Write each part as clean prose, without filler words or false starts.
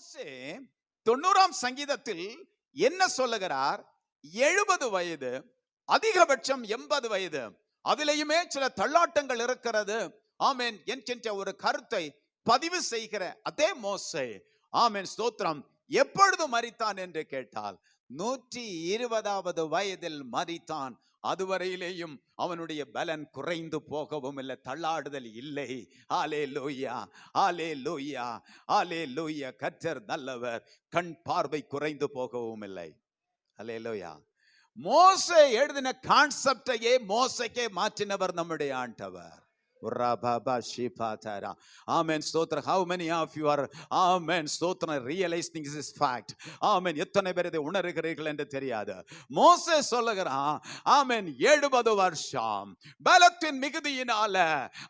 மோசே 90ஆம் சங்கீதத்தில் என்ன சொல்லுகிறார்? 70 வயது, அதிகபட்சம் 80 வயது, அதிலேயுமே சில தள்ளாட்டங்கள் இருக்கிறது, ஆமென் என்கின்ற ஒரு கருத்தை பதிவு செய்கிற அதே மோசே, ஆமென் ஸ்தோத்திரம், எப்பொழுது மரித்தான் என்று கேட்டால் 120வது வயதில் மரித்தான். அதுவரையிலேயும் அவனுடைய பலன் குறைந்து போகவும் இல்லை, தள்ளாடுதல் இல்லை. ஹல்லேலூயா, ஹல்லேலூயா, ஹல்லேலூயா. கர்த்தர் நல்லவர், கண் பார்வை குறைந்து போகவும் இல்லை. ஹல்லேலூயா. மோசே எழுதின கான்செப்டையே மோசேக்கே மாற்றினவர் நம்முடைய ஆண்டவர். Amen. Stotra. How many of you are, amen, stotra, realizing this fact? Amen. எத்தனை பேர் இதை உணர்கிறீர்கள் என்று தெரியாது. மோசே சொல்லுகிறான், ஆமென், 70 வருஷம் பலத்தின் மிகுதியினால,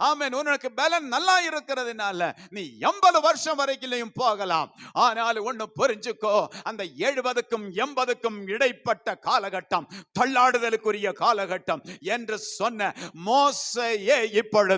ஆமென், உனக்கு பலன் நல்லா இருக்கிறதுனால நீ 80 வருஷம் வரைக்கும் போகலாம். ஆனால் ஒண்ணு புரிஞ்சுக்கோ, அந்த 70க்கும் 80க்கும் இடைப்பட்ட காலகட்டம் தள்ளாடுதலுக்குரிய காலகட்டம் என்று சொன்ன மோசேயே இப்பொழுது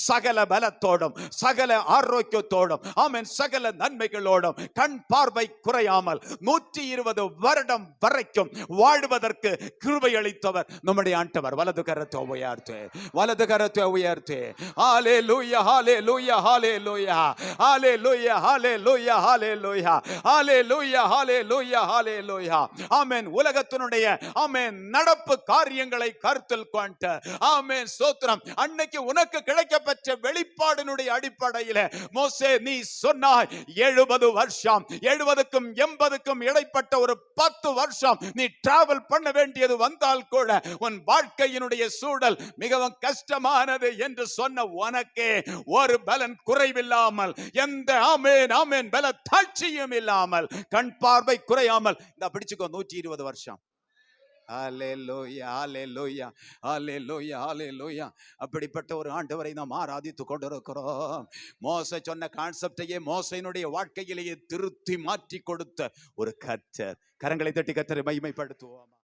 சகல பலத்தோடும் சகல ஆரோக்கியத்தோடும், ஆமென், சகல நன்மைகளோடும், கண் பார்வை குறையாமல் 120 வருடம் வரைக்கும் வாழ்வதற்கு கிருபை அளித்தவர் நம்முடைய ஆண்டவர். வலது கரத்தை உயர்த்து, வலது கரத்தை உயர்த்து. ஹல்லேலூயா, ஹல்லேலூயா, ஹல்லேலூயா, ஹல்லேலூயா, ஹல்லேலூயா, ஹல்லேலூயா, ஹல்லேலூயா, ஹல்லேலூயா, ஹல்லேலூயா. ஆமென். உலகத்தினுடைய, ஆமென், நடப்பு காரியங்களை கருத்தில் கொண்டு, ஆமென், ஸ்தோத்திரம், அன்னைக்கு உனக்கு கிடைக்கப்பெற்ற வெளிப்பாடினுடைய அடிப்படையில் மோசே நீ சொன்னாய் 70 வருஷம், 70க்கும் 80க்கும் இடைப்பட்ட ஒரு 10 வருஷம் நீ டிராவல் பண்ண வேண்டியது வந்தால் கூட உன் வாழ்க்கையினுடைய சூழல் மிகவும் கஷ்டமானது என்று சொன்ன உனக்கே ஒரு பலன் குறைவில்லாமல், எந்த, ஆமென், ஆமென், பல தாட்சியும் இல்லாமல், கண் பார்வை குறையாமல், இந்த பிடிச்சுக்கோ 120 வருஷம். ஹல்லேலூயா, ஹல்லேலூயா, ஹல்லேலூயா, ஹல்லேலூயா. அப்படிப்பட்ட ஒரு ஆண்டவரை நாம் ஆராதித்துக் கொண்டிருக்கிறோம். மோசே சொன்ன கான்செப்டையே மோசேயினுடைய வாழ்க்கையிலேயே திருத்தி மாற்றி கொடுத்த ஒரு கர்த்தர். கரங்களை தட்டி கர்த்தரை மகிமைப்படுத்துவோம்.